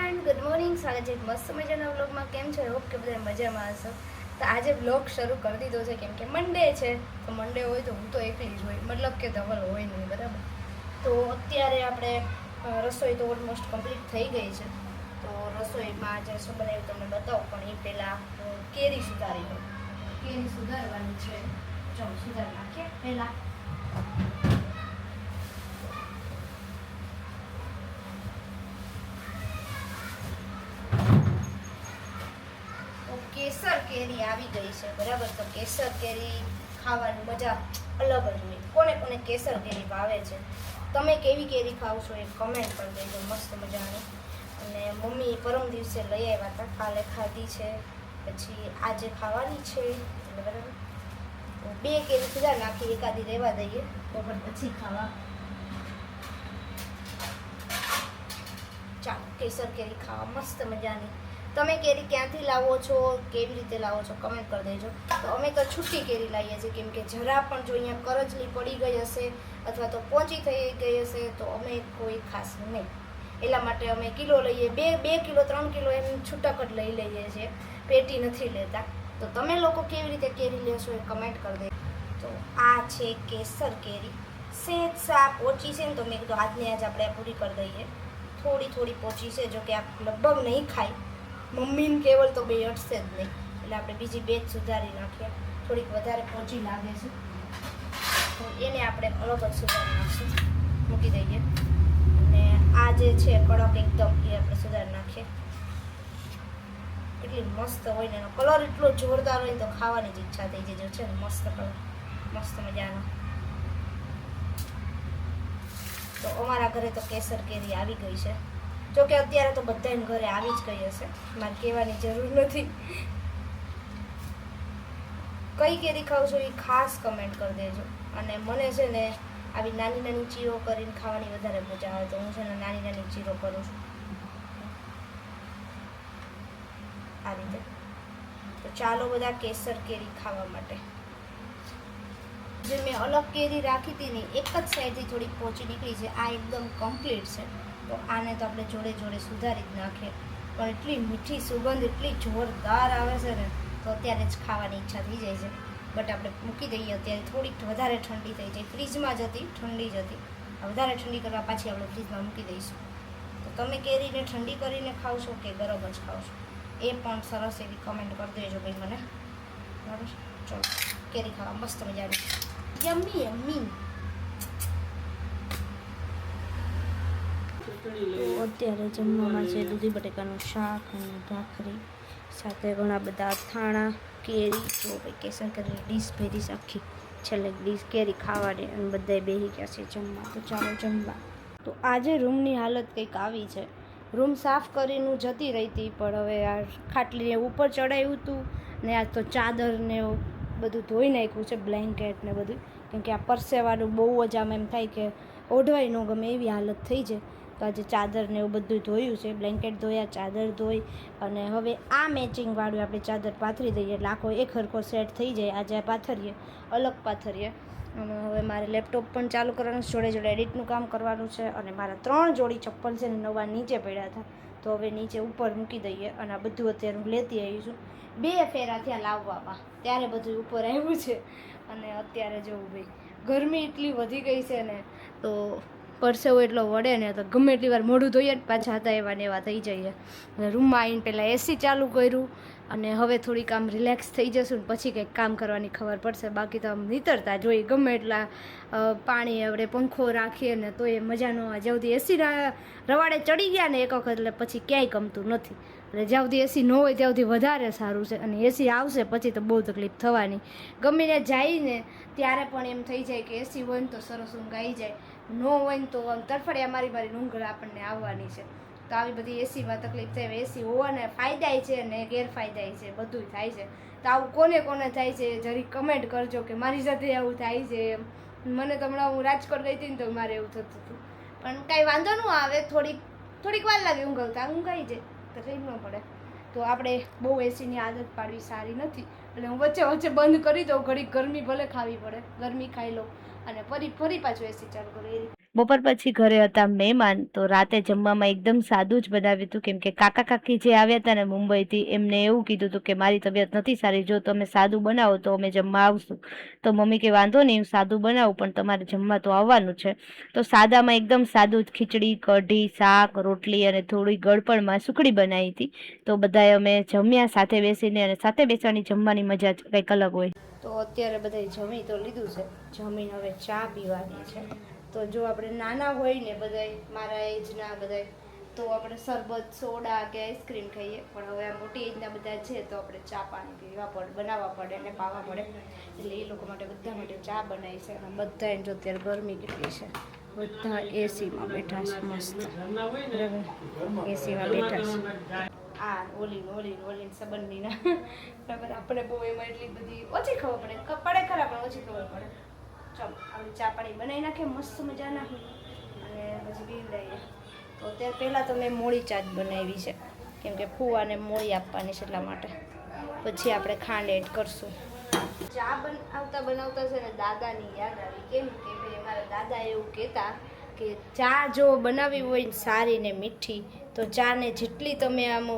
Everyone, good morning. સ્વાગત છે મસ્ત મજાના વ્લોગમાં. કેમ છો? હોપ કે બધા મજામાં હશો. તો આજે વ્લોગ શરૂ કરી દીધો છે કેમ કે મંડે છે. તો મંડે હોય તો હું તો એકલી જ હોય, મતલબ કે ધવલ હોય નહીં, બરાબર. તો અત્યારે આપણે રસોઈ તો ઓલમોસ્ટ કમ્પ્લીટ થઈ ગઈ છે. તો રસોઈમાં આજે શું બનાવ્યું તમને બતાવું, પણ એ પહેલાં કેરી સુધારી દઉં. કેરી સુધારવાની છે. ચાલો સુધારી નાખીએ પહેલાં. કેસર કેરી આવી ગઈ છે, બરાબર. તો કેસર કેરી ખાવાની મજા અલગ જ હોય. કોને કોને કેસર કેરી ભાવે છે, તમે કેવી કેરી ખાવ છો એ કમેન્ટ કરી દેજો. મસ્ત મજાની. અને મમ્મી પરમ દિવસે લઈ આવ્યા હતા, કાલે ખાધી છે, પછી આજે ખાવાની છે, એટલે બરાબર. તો 2 કેરી સુધાર નાખી, એકાદી રહેવા દઈએ બપોર પછી ખાવા. ચાલો કેસર કેરી ખાવા મસ્ત મજાની. તમે કેરી ક્યાંથી લાવો છો, કેવી રીતે લાવો છો, કમેન્ટ કરી દેજો. તો અમે તો છૂટી કેરી લાવીએ છીએ, કેમ કે જરા પણ જો અહીંયા કરચલી પડી ગઈ હશે અથવા તો પોચી થઈ ગઈ હશે તો અમે કોઈ ખાસ નહીં. એટલા માટે અમે કિલો લઈએ, 2 કિલો 3 કિલો એમ છૂટક જ લઈ લઈએ છીએ, પેટી નથી લેતા. તો તમે લોકો કેવી રીતે કેરી લેશો એ કમેન્ટ કરી દેજો. તો આ છે કેસર કેરી. સેજ સા પોચી છે ને, તો મેં કીધું આજને આજ આપણે પૂરી કરી દઈએ. થોડી પોચી છે, જો કે આ લગભગ નહીં ખાય. મમ્મીને કેવલ તો બે અટશે જ નહીં, એટલે આપણે બીજી 2 જ સુધારી નાખીએ. થોડીક વધારે પોચી લાગે છે તો એને આપણે અલગ જ સુધારી નાખીશું, મૂકી દઈએ. અને આ જે છે કડક એકદમ, એ આપણે સુધારી નાખીએ. એટલી મસ્ત હોય ને, એનો કલર એટલો જોરદાર હોય ને તો ખાવાની જ ઈચ્છા થઈ જાય. છે ને મસ્ત કલર, મસ્ત મજાનો. તો અમારા ઘરે તો કેસર કેરી આવી ગઈ છે. જો કે અત્યારે તો બધાને ઘરે આવી જ ગઈ હશે, મારે કહેવાની જરૂર નથી. કઈ કેરી ખાવ છો એ ખાસ કમેન્ટ કરી દેજો. અને મને છે ને આવી નાની નાની ચીરો કરીને ખાવાની વધારે મજા આવે, તો હું છે ને નાની નાની ચીરો કરું છું આ રીતે. તો ચાલો બધા કેસર કેરી ખાવા માટે. જે મેં અલગ કેરી રાખી હતી ને, એક જ સાઈડથી થોડીક પોચી નીકળી છે. આ એકદમ કમ્પ્લીટ છે, તો આને તો આપણે જોડે જોડે સુધારી જ નાખીએ. પણ એટલી મીઠી સુગંધ એટલી જોરદાર આવે છે ને, તો અત્યારે જ ખાવાની ઈચ્છા થઈ જાય છે. બટ આપણે મૂકી દઈએ અત્યારે, થોડીક વધારે ઠંડી થઈ જાય. ફ્રીજમાં જ હતી, ઠંડી જ હતી. વધારે ઠંડી કરવા પાછી આપણે ફ્રીજમાં મૂકી દઈશું. તો તમે કેરીને ઠંડી કરીને ખાવ છો કે ગરમ જ ખાવ છો, એ પણ સરસ એવી કમેન્ટ કરી દેજો ભાઈ મને, બરાબર. ચલો કેરી ખાવા મસ્ત મજાની. Yummy yummy. તો અત્યારે જમવામાં છે દૂધી બટેકાનું શાક અને ભાખરી, સાથે ઘણા બધા અથાણા, કેરી. જો ભાઈ કેસર કેરી ડીશ ભેરી આખી, છેલ્લે ડીશ કેરી ખાવાની, અને બધાએ બેસી ગયા છે જમવા. તો ચાલો જમવા. તો આજે રૂમની હાલત કંઈક આવી છે. રૂમ સાફ કરીને જતી રહી હતી, પણ હવે આ ખાટલીને ઉપર ચડાવ્યું હતું ને, આજ તો ચાદર ને બધું ધોઈ નાખ્યું છે, બ્લેન્કેટ ને બધું. કેમ કે આ પરસેવાનું બહુ જ આમ એમ થાય કે ઓઢવાય ન ગમે એવી હાલત થઈ છે. તો આજે ચાદર ને એવું બધું ધોયું છે, બ્લેન્કેટ ધોયા, ચાદર ધોઈ, અને હવે આ મેચિંગવાળું આપણે ચાદર પાથરી દઈએ એટલે આખો એક હરખો સેટ થઈ જાય. આજે પાથરીએ, અલગ પાથરીએ. અને હવે મારે લેપટોપ પણ ચાલુ કરવાનું છે, જોડે જોડે એડિટનું કામ કરવાનું છે. અને મારા 3 જોડી ચપ્પલ છે ને નવા નીચે પડ્યા હતા, તો હવે નીચે ઉપર મૂકી દઈએ. અને આ બધું અત્યારે હું લેતી આવીશું. 2 ફેરા થયા લાવવામાં, ત્યારે બધું ઉપર આવ્યું છે. અને અત્યારે જવું ભાઈ, ગરમી એટલી વધી ગઈ છે ને, તો પરસેવો એટલો વળે ને, તો ગમે એટલી વાર મોઢું ધોઈએ ને પાછા હતા એવા ને એવા થઈ જઈએ. અને રૂમમાં આવીને પહેલાં એસી ચાલુ કર્યું, અને હવે થોડીક આમ રિલેક્સ થઈ જશું ને પછી કંઈક કામ કરવાની ખબર પડશે. બાકી તો આમ નીતરતા જોઈએ, ગમે એટલા પાણી આપણે પંખો રાખીએ ને તો એ મજા ન આવે. જ્યાં સુધી એસીના રવાડે ચડી ગયા ને એક વખત, એટલે પછી ક્યાંય ગમતું નથી. એટલે જ્યાં સુધી એસી ન હોય ત્યાં સુધી વધારે સારું છે, અને એસી આવશે પછી તો બહુ તકલીફ થવાની. ગમીને જઈને ત્યારે પણ એમ થઈ જાય કે એસી હોય ને તો સરસ ઊંઘ આવી જાય, ન હોય ને તો તરફડિયા મારી ઊંઘ આપણને આવવાની છે. તો આવી બધી એસીમાં તકલીફ થાય. એસી હોવાના ફાયદાય છે ને ગેરફાયદાય છે, બધું થાય છે. તો આવું કોને કોને થાય છે જરી કમેન્ટ કરજો કે મારી સાથે આવું થાય છે એમ. મને તો હમણાં હું રાજકોટ ગઈ હતી ને તો મારે એવું થતું હતું, પણ કાંઈ વાંધો ન આવે. થોડીક વાર લાગે ઊંઘાઈ જાય, તકલીફ ન પડે. તો આપણે બહુ એસીની આદત પાડવી સારી નથી, એટલે હું વચ્ચે વચ્ચે બંધ કરી દઉં. ઘડીક ગરમી ભલે ખાવી પડે, ગરમી ખાઈ લઉં અને ફરી પાછું એસી ચાલુ કરું. બપોર પછી ઘરે હતા મહેમાન, તો રાતે જમવામાં એકદમ સાદું જ બનાવ્યું હતું, કેમ કે કાકા કાકી જે આવ્યા હતા ને મુંબઈથી, એમને એવું કીધું હતું કે મારી તબિયત નથી સારી, જો તમે સાદું બનાવો તો અમે જમવા આવશું. તો મમ્મી કે વાંધો નહીં, હું સાદું બનાવું, પણ તમારે જમવા તો આવવાનું છે. તો સાદામાં એકદમ સાદું જ ખીચડી, કઢી, શાક, રોટલી અને થોડી ગળપણમાં સુખડી બનાવી હતી. તો બધાએ અમે જમ્યા સાથે બેસીને, અને સાથે બેસવાની જમવાની મજા જ કંઈક અલગ હોય. તો અત્યારે બધાએ જમી તો લીધું છે, જમીને હવે ચા પીવાની છે. તો જો આપણે નાના હોય ને બધાય, મારા એજના બધાય, તો આપણે શરબત, સોડા કે આઈસ્ક્રીમ ખાઈએ, પણ હવે આ મોટી એજના બધા છે તો આપણે ચા પાણી પીવા પડે, બનાવવા પડે અને પાવા પડે. એટલે એ લોકો માટે, બધા માટે ચા બનાવી છે. અને બધા જો અત્યારે ગરમી કેટલી છે, બધા એસીમાં બેઠા છે મસ્ત, બરાબર, એસીમાં બેઠા છે. આ ઓલી સંબંધીના બરાબર. આપણે બહુ એમાં એટલી બધી ઓછી ખબર પડે ખરા, પણ ઓછી ખબર પડે. ચાલો આપણે ચા પાણી બનાવી નાખીએ મસ્ત મજાના, અને પછી પી લઈએ. તો અત્યારે પહેલાં તો મેં મોળી ચા જ બનાવી છે, કેમ કે ફૂવાને મોળી આપવાની છે એટલા માટે. પછી આપણે ખાંડ એડ કરશું. ચા બનાવતા છે ને દાદાની યાદ આવી, કેમ કે ભાઈ અમારા દાદા એવું કહેતા કે ચા જો બનાવવી હોય ને સારી ને મીઠી, તો ચાને જેટલી તમે આમ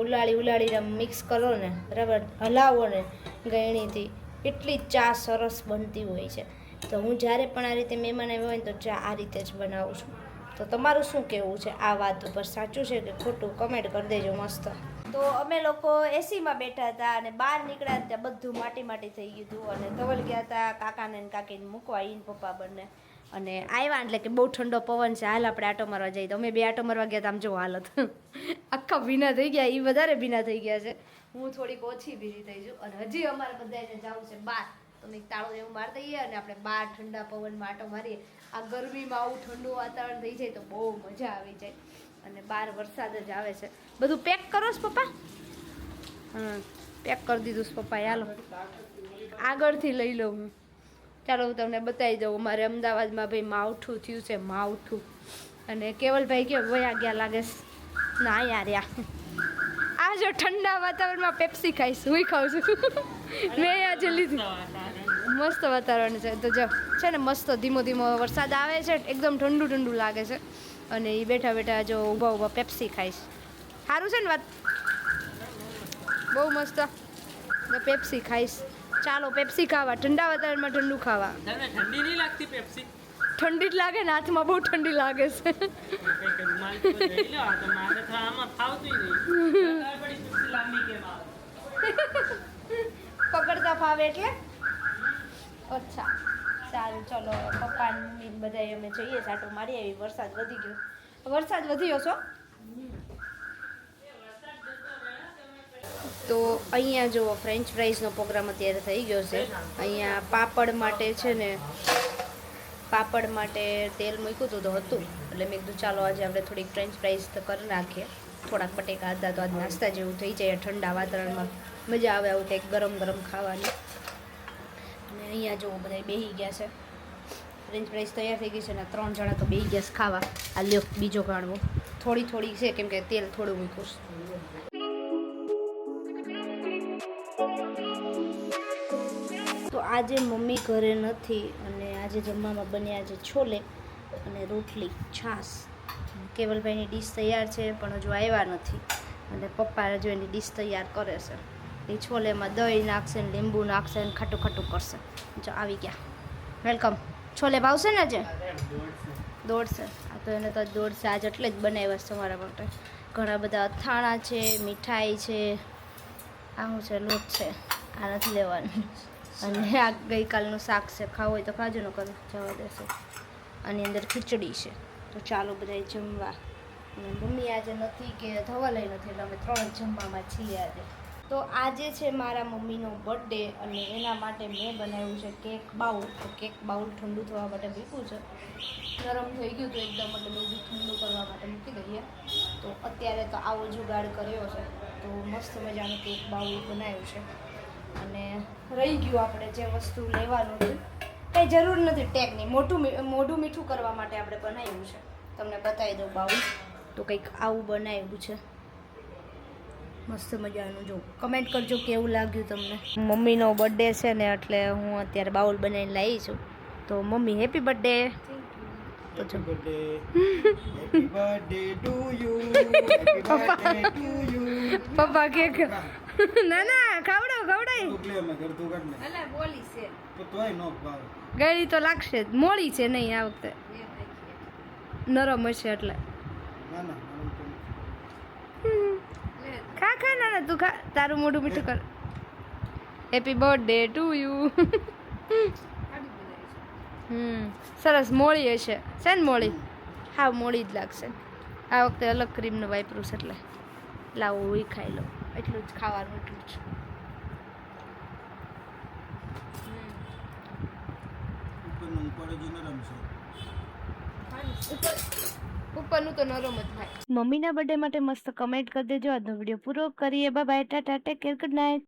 ઉલાળીને મિક્સ કરો ને, બરાબર, હલાવો ને ગળણીથી, એટલી જ ચા સરસ બનતી હોય છે. તો હું જ્યારે પણ આ રીતે મહેમાન આવ્યા હોય ને તો ચા આ રીતે જ બનાવું છું. તો તમારું શું કહેવું છે આ વાત ઉપર, સાચું છે કે ખોટું, કમેન્ટ કરી દેજો મસ્ત. તો અમે લોકો એસીમાં બેઠા હતા અને બહાર નીકળ્યા ત્યાં બધું માટી થઈ ગયું હતું. અને ધવલ ગયા હતા કાકાને અને કાકીને મૂકવા, ઈન પપ્પા બંને. અને આવ્યા એટલે કે બહુ ઠંડો પવન છે, હાલ આપણે આટો મારવા જઈએ. તો અમે 2 આટો મારવા ગયા હતા, આમ જો હાલત આખા ભીના થઈ ગયા, એ વધારે ભીના થઈ ગયા છે, હું થોડીક ઓછી ભીની થઈ છું. અને હજી અમારે બધાને જવું છે બહાર, તો મેં તાળું એવું મારી દઈએ અને આપણે બહાર ઠંડા પવનમાં આટો મારીએ. આ ગરમીમાં આવું ઠંડુ વાતાવરણ થઈ જાય તો બહુ મજા આવી જાય. અને બહાર વરસાદ જ આવે છે. બધું પેક કરો છો પપ્પા? પેક કરી દીધું છે પપ્પાએ. હાલો આગળથી લઈ લઉં હું. ચાલો હું તમને બતાવી દઉં. અમારે અમદાવાદમાં ભાઈ માવઠું થયું છે, માવઠું. અને કેવલભાઈ કે વયા ગયા લાગે છે. ના યાર આ જો ઠંડા વાતાવરણમાં પેપ્સી ખાઈશ, હું ખાઉં છું. મેં આજે લીધું. મસ્ત વાતાવરણ છે. તો જો છે ને મસ્ત ધીમો ધીમો વરસાદ આવે છે, એકદમ ઠંડુ ઠંડુ લાગે છે. અને એ બેઠા બેઠા જો ઊભા ઊભા પેપ્સી ખાઈશ. સારું છે ને વાત? બહુ મસ્ત. પેપ્સી ખાઈશ. ચાલો પેપ્સી ખાવા, ઠંડા વાતાવરણમાં ઠંડુ ખાવા. ઠંડી નહીં લાગતી પેપ્સી? ઠંડી જ લાગે ને, હાથમાં બહુ ઠંડી લાગે છે. પકડતા ફાવે એટલે? અચ્છા સારું, ચલો પપ્પા મમ્મી બધા અમે જઈએ, સાટો મારી આવી. વરસાદ વધી ગયો, વરસાદ વધ્યો છો. તો અહીંયા જુઓ ફ્રેન્ચ ફ્રાઈઝનો પ્રોગ્રામ અત્યારે થઈ ગયો છે. અહીંયા પાપડ માટે છે ને, પાપડ માટે તેલ મૂક્યું હતું તો હતું, એટલે મેં કીધું ચાલો આજે આપણે થોડીક ફ્રેન્ચ ફ્રાઈઝ તો કરી નાખીએ. થોડાક બટેકા હતા તો આજ નાસ્તા જેવું થઈ જાય, ઠંડા વાતાવરણમાં મજા આવે આવું કંઈક ગરમ ગરમ ખાવાની. અને અહીંયા જુઓ બધા બેસી ગયા છે, ફ્રેન્ચ ફ્રાઈઝ તૈયાર થઈ ગઈ છે ને 3 જણા તો બેસી ગયા છે ખાવા. આ લ્યો બીજો ગાણવો, થોડી થોડી છે કેમ કે તેલ થોડું મૂક્યું છે. તો આજે મમ્મી ઘરે નથી અને આજે જમવામાં બન્યા છે છોલે અને રોટલી, છાશ. કેવલભાઈની ડીશ તૈયાર છે પણ હજુ આવ્યા નથી, અને પપ્પા હજુ એની ડીશ તૈયાર કરે છે. એ છોલેમાં દહીં નાખશે ને લીંબુ નાખશે ને ખાટું ખાટું કરશે. જો આવી ગયા, વેલકમ. છોલે ભાવશે ને આજે? દોડશે. આ તો એને તો દોડશે, આજ એટલે જ બનાવ્યા છે તમારા માટે. ઘણા બધા અથાણા છે, મીઠાઈ છે, આવું છે, લોટ છે, આ નથી લેવાનું. અને આ ગઈકાલનું શાક છે, ખાવું હોય તો ખાજો, ન કરે જવા દેશે. આની અંદર ખીચડી છે. તો ચાલો બધાય જમવા. અને મમ્મી આજે નથી કે ધવલ નથી, એટલે અમે 3 જમવામાં છીએ આજે. તો આજે છે મારા મમ્મીનો બર્થડે અને એના માટે મેં બનાવ્યું છે કેક બાઉલ. તો કેક બાઉલ ઠંડુ થવા માટે મૂક્યું છે, ગરમ થઈ ગયું તો એકદમ, એટલે બધું ઠંડુ કરવા માટે મૂકી દઈએ. તો અત્યારે તો આવો જુગાડ કર્યો છે, તો મસ્ત મજાનું કેક બાઉલ બનાવ્યું છે. અને રહી ગયું આપણે જે વસ્તુ લેવાનું હતું, કંઈ જરૂર નથી ટેકની, મોઢું મીઠું કરવા માટે આપણે બનાવ્યું છે. તમને બતાવી દઉં બાઉલ. તો કંઈક આવું બનાવ્યું છે મસ્ત મજાનું. જો કમેન્ટ કરજો કેવું લાગ્યું તમને. મમ્મીનો બર્થડે છે ને એટલે હું અત્યારે બાઉલ બનાવીને લાવી છું. તો મમ્મી હેપી બર્થડે. તો જો happy birthday to you happy birthday to you પપ્પા કેક ના ના ખવડાય ઉકલે અમે ઘર તું કાઢ ને અલા બોલી છે તો તોય નો ભાવ ગળી તો લાગશે જ. મોળી છે નહીં આ વખતે નરમ હશે એટલે ના ના ખા ના તું ખા તારું મોઢું મીઠું કર હેપી બર્થડે ટુ યુ સરસ મોળી હશે છે ને મોળી હા મોળી જ લાગશે આ વખતે અલગ ક્રીમનું વાપરું છે એટલે લાવો એ ખાઈ લો એટલું જ ખાવાનું એટલું જ ઉપરનું ઉપર જ નરમ છે ઉપરનું તો નરમ જ થાય મમ્મીના બર્થડે માટે મસ્ત કમેન્ટ કરી દેજો. આજનો વિડીયો પૂરો કરીએ. Bye bye, Tata, take care, good night.